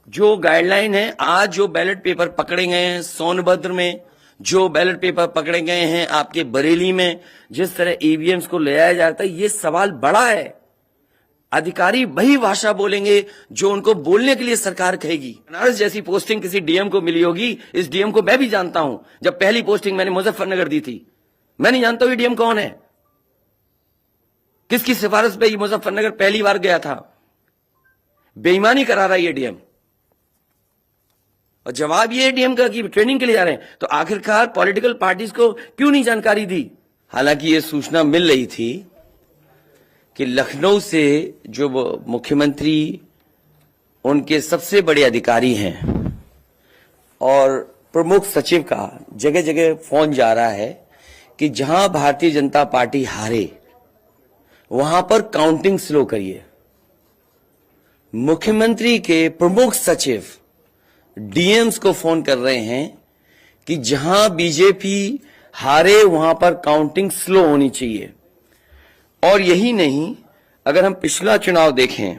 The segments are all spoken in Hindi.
जो गाइडलाइन है, आज जो बैलेट पेपर पकड़े गए हैं सोनभद्र में, जो बैलेट पेपर पकड़े गए हैं आपके बरेली में, जिस तरह ईवीएम्स को ले आया जाता है, ये सवाल बड़ा है। अधिकारी वही भाषा बोलेंगे जो उनको बोलने के लिए सरकार कहेगी। बनारस जैसी पोस्टिंग किसी डीएम को मिली होगी, इस डीएम को मैं भी जानता हूं। जब पहली पोस्टिंग मैंने मुजफ्फरनगर दी थी, मैं नहीं जानता ये डीएम कौन है, किसकी सिफारिश पे ये मुजफ्फरनगर पहली बार गया था। बेईमानी करा रहा है ये डीएम, और जवाब ये डीएम का कि ट्रेनिंग के लिए जा रहे हैं। तो आखिरकार पॉलिटिकल पार्टीज को क्यों नहीं जानकारी दी? हालांकि ये सूचना मिल रही थी कि लखनऊ से जो मुख्यमंत्री उनके सबसे बड़े अधिकारी हैं और प्रमुख सचिव का जगह जगह फोन जा रहा है कि जहां भारतीय जनता पार्टी हारे वहां पर काउंटिंग स्लो करिए। मुख्यमंत्री के प्रमुख सचिव डीएम्स को फोन कर रहे हैं कि जहां बीजेपी हारे वहां पर काउंटिंग स्लो होनी चाहिए। और यही नहीं, अगर हम पिछला चुनाव देखें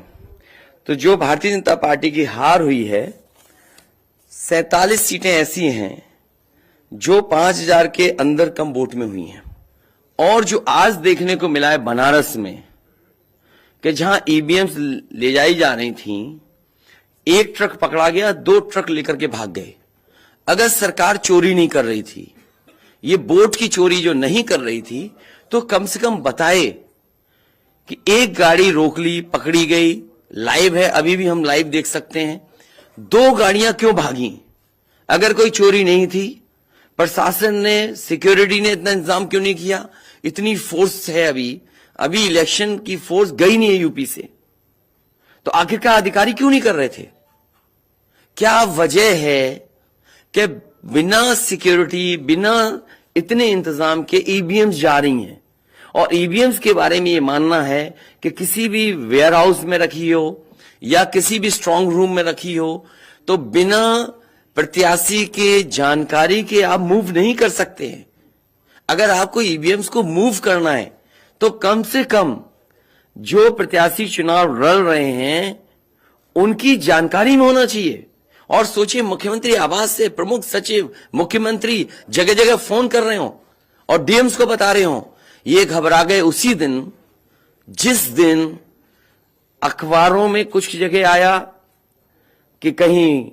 तो जो भारतीय जनता पार्टी की हार हुई है, 47 सीटें ऐसी हैं जो 5000 के अंदर कम वोट में हुई हैं। और जो आज देखने को मिला है बनारस में कि जहां ईवीएम्स ले जाई जा रही थी, एक ट्रक पकड़ा गया, 2 ट्रक लेकर के भाग गए। अगर सरकार चोरी नहीं कर रही थी, ये वोट की चोरी जो नहीं कर रही थी, तो कम से कम बताए कि एक गाड़ी रोक ली, पकड़ी गई, लाइव है, अभी भी हम लाइव देख सकते हैं। 2 गाड़ियां क्यों भागी? अगर कोई चोरी नहीं थी, प्रशासन ने, सिक्योरिटी ने इतना इंतजाम क्यों नहीं किया? इतनी फोर्स है, अभी इलेक्शन की फोर्स गई नहीं है यूपी से, तो आखिरकार अधिकारी क्यों नहीं कर रहे थे? क्या वजह है कि बिना सिक्योरिटी, बिना इतने इंतजाम के ईवीएम्स जा रही हैं? और ईवीएम्स के बारे में ये मानना है कि किसी भी वेयर हाउस में रखी हो या किसी भी स्ट्रांग रूम में रखी हो, तो बिना प्रत्याशी के जानकारी के आप मूव नहीं कर सकते हैं। अगर आपको ईवीएम्स को मूव करना है तो कम से कम जो प्रत्याशी चुनाव लड़ रहे हैं उनकी जानकारी में होना चाहिए। और सोचिए, मुख्यमंत्री आवास से प्रमुख सचिव, मुख्यमंत्री जगह जगह फोन कर रहे हो और डीएम्स को बता रहे हो। ये घबरा गए उसी दिन जिस दिन अखबारों में कुछ जगह आया कि कहीं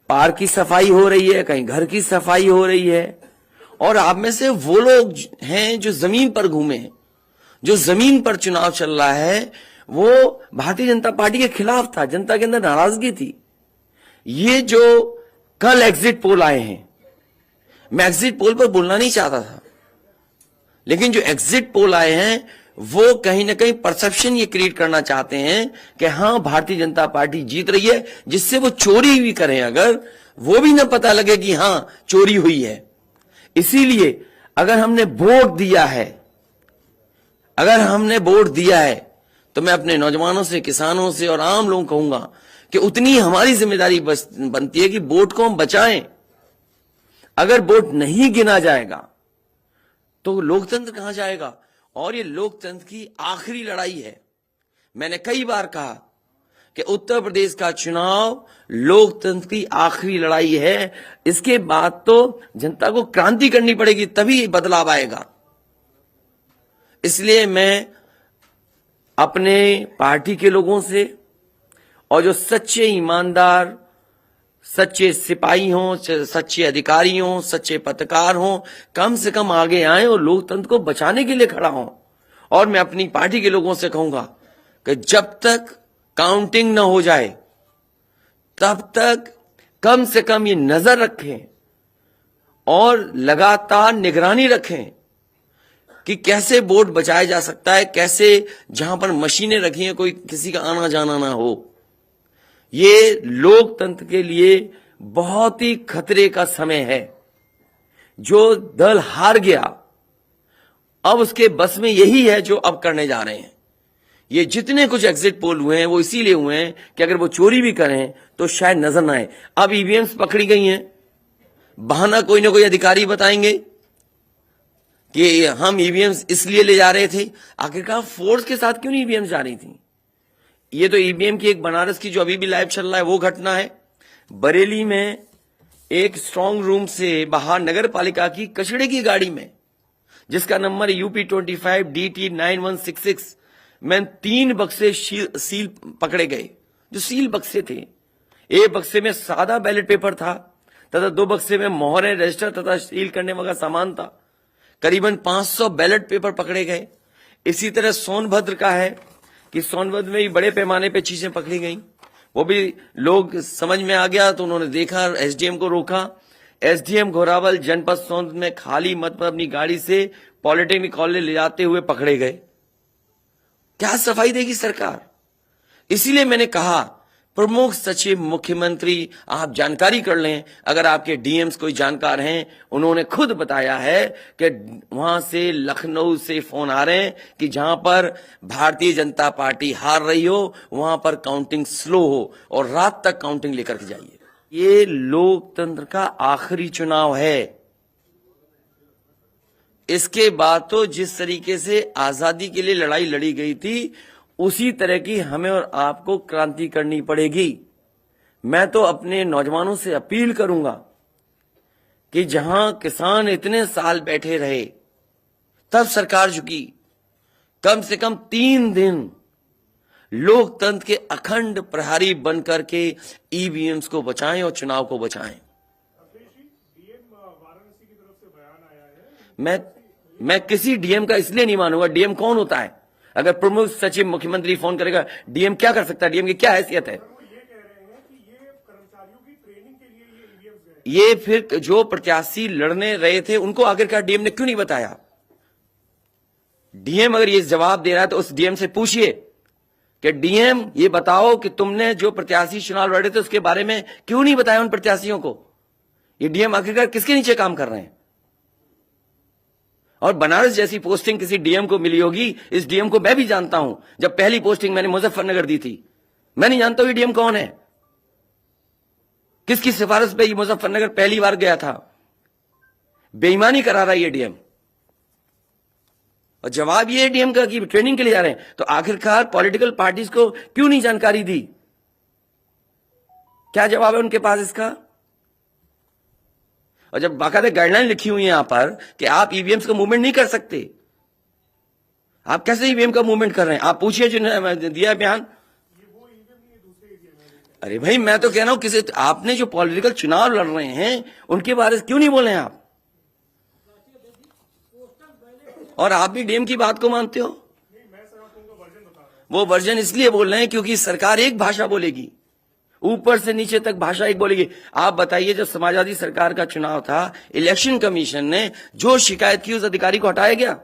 पार्क की सफाई हो रही है, कहीं घर की सफाई हो रही है। और आप में से वो लोग हैं जो जमीन पर घूमे, जो जमीन पर चुनाव चल रहा है, वो भारतीय जनता पार्टी के खिलाफ था, जनता के अंदर नाराजगी थी। ये जो कल एग्जिट पोल आए हैं, मैं एग्जिट पोल पर बोलना नहीं चाहता था, लेकिन जो एग्जिट पोल आए हैं वो कहीं ना कहीं परसेप्शन ये क्रिएट करना चाहते हैं कि हां भारतीय जनता पार्टी जीत रही है, जिससे वो चोरी भी करें, अगर वो भी ना पता लगे कि हां चोरी हुई है। इसीलिए अगर हमने वोट दिया है, तो मैं अपने नौजवानों से, किसानों से और आम लोगों को कहूंगा कि उतनी हमारी जिम्मेदारी बनती है कि वोट को हम बचाएं। अगर वोट नहीं गिना जाएगा तो लोकतंत्र कहां जाएगा? और ये लोकतंत्र की आखिरी लड़ाई है। मैंने कई बार कहा कि उत्तर प्रदेश का चुनाव लोकतंत्र की आखिरी लड़ाई है। इसके बाद तो जनता को क्रांति करनी पड़ेगी, तभी बदलाव आएगा। इसलिए मैं अपने पार्टी के लोगों से और जो सच्चे ईमानदार, सच्चे सिपाही हों, सच्चे अधिकारी हों, सच्चे पत्रकार हों, कम से कम आगे आए और लोकतंत्र को बचाने के लिए खड़ा हों। और मैं अपनी पार्टी के लोगों से कहूंगा कि जब तक काउंटिंग न हो जाए तब तक कम से कम ये नजर रखें और लगातार निगरानी रखें कि कैसे वोट बचाया जा सकता है, कैसे जहां पर मशीनें रखी हैं कोई किसी का आना जाना ना हो। ये लोकतंत्र के लिए बहुत ही खतरे का समय है। जो दल हार गया, अब उसके बस में यही है जो अब करने जा रहे हैं। ये जितने कुछ एग्जिट पोल हुए हैं वो इसीलिए हुए हैं कि अगर वो चोरी भी करें तो शायद नजर ना आए। अब ईवीएम्स पकड़ी गई हैं, बहाना कोई ना कोई अधिकारी बताएंगे कि हम ईवीएम्स इसलिए ले जा रहे थे। आखिरकार फोर्स के साथ क्यों नहीं ईवीएम्स जा रही थी? ये तो ईवीएम की एक बनारस की जो अभी भी लाइव चल रहा है वो घटना है। बरेली में एक स्ट्रांग रूम से बाहर नगर पालिका की कचड़े की गाड़ी में, जिसका नंबर UP25DT9166 में 3 बक्से सील पकड़े गए, जो सील बक्से थे। एक बक्से में सादा बैलेट पेपर था तथा 2 बक्से में मोहरें, रजिस्टर तथा सील करने वाला सामान था। करीबन 500 बैलेट पेपर पकड़े गए। इसी तरह सोनभद्र का है कि सोनभद्र में भी बड़े पैमाने पे चीजें पकड़ी गई। वो भी लोग समझ में आ गया तो उन्होंने देखा, एसडीएम को रोका। एसडीएम घोरावल जनपद सोनभद्र में खाली मत पर अपनी गाड़ी से पॉलिटेक्निक कॉलेज ले जाते हुए पकड़े गए। क्या सफाई देगी सरकार? इसीलिए मैंने कहा प्रमुख सचिव मुख्यमंत्री आप जानकारी कर लें। अगर आपके डीएम्स कोई जानकार हैं, उन्होंने खुद बताया है कि वहां से लखनऊ से फोन आ रहे हैं कि जहां पर भारतीय जनता पार्टी हार रही हो वहां पर काउंटिंग स्लो हो और रात तक काउंटिंग लेकर के जाइए। ये लोकतंत्र का आखिरी चुनाव है। इसके बाद तो जिस तरीके से आजादी के लिए लड़ाई लड़ी गई थी उसी तरह की हमें और आपको क्रांति करनी पड़ेगी। मैं तो अपने नौजवानों से अपील करूंगा कि जहां किसान इतने साल बैठे रहे तब सरकार झुकी। कम से कम 3 दिन लोकतंत्र के अखंड प्रहरी बनकर के ईवीएम्स को बचाएं और चुनाव को बचाएं। मैं किसी डीएम का इसलिए नहीं मानूंगा। डीएम कौन होता है? अगर प्रमुख सचिव मुख्यमंत्री फोन करेगा, डीएम क्या कर सकता है? डीएम की क्या हैसियत है? ये फिर जो प्रत्याशी लड़ने रहे थे उनको आखिरकार डीएम ने क्यों नहीं बताया? डीएम अगर ये जवाब दे रहा है तो उस डीएम से पूछिए कि डीएम ये बताओ कि तुमने जो प्रत्याशी चुनाव लड़े थे उसके बारे में क्यों नहीं बताया उन प्रत्याशियों को? ये डीएम आखिरकार किसके नीचे काम कर रहे हैं? और बनारस जैसी पोस्टिंग किसी डीएम को मिली होगी, इस डीएम को मैं भी जानता हूं। जब पहली पोस्टिंग मैंने मुजफ्फरनगर दी थी, मैं नहीं जानता ये डीएम कौन है, किसकी सिफारिश पे ये मुजफ्फरनगर पहली बार गया था। बेईमानी करा रहा है ये डीएम। और जवाब ये डीएम का कि ट्रेनिंग के लिए जा रहे हैं। तो आखिरकार पॉलिटिकल पार्टीज को क्यों नहीं जानकारी दी? क्या जवाब है उनके पास इसका? और जब बाकायदा गाइडलाइन लिखी हुई है यहां पर कि आप ईवीएम्स का मूवमेंट नहीं कर सकते, आप कैसे ईवीएम का मूवमेंट कर रहे हैं? आप पूछिए जिन्होंने दिया बयान। अरे भाई, मैं तो कह रहा हूं किसी आपने जो पॉलिटिकल चुनाव लड़ रहे हैं उनके बारे में क्यों नहीं बोले आप? और आप भी डीएम की बात को मानते हो। वो वर्जन इसलिए बोल रहे हैं क्योंकि सरकार एक भाषा बोलेगी, ऊपर से नीचे तक भाषा एक बोलेगी। आप बताइए, जब समाजवादी सरकार का चुनाव था, इलेक्शन कमीशन ने जो शिकायत की उस अधिकारी को हटाया गया?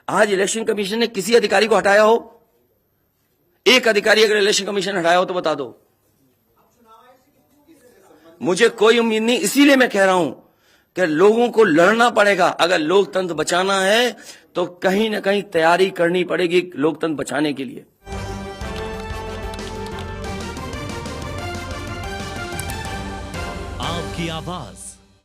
आज इलेक्शन कमीशन ने किसी अधिकारी को हटाया हो? एक अधिकारी अगर इलेक्शन कमीशन हटाया हो तो बता दो। मुझे कोई उम्मीद नहीं। इसीलिए मैं कह रहा हूं कि लोगों को लड़ना पड़ेगा। अगर लोकतंत्र बचाना है तो कहीं ना कहीं तैयारी करनी पड़ेगी लोकतंत्र बचाने के लिए। आपकी आवाज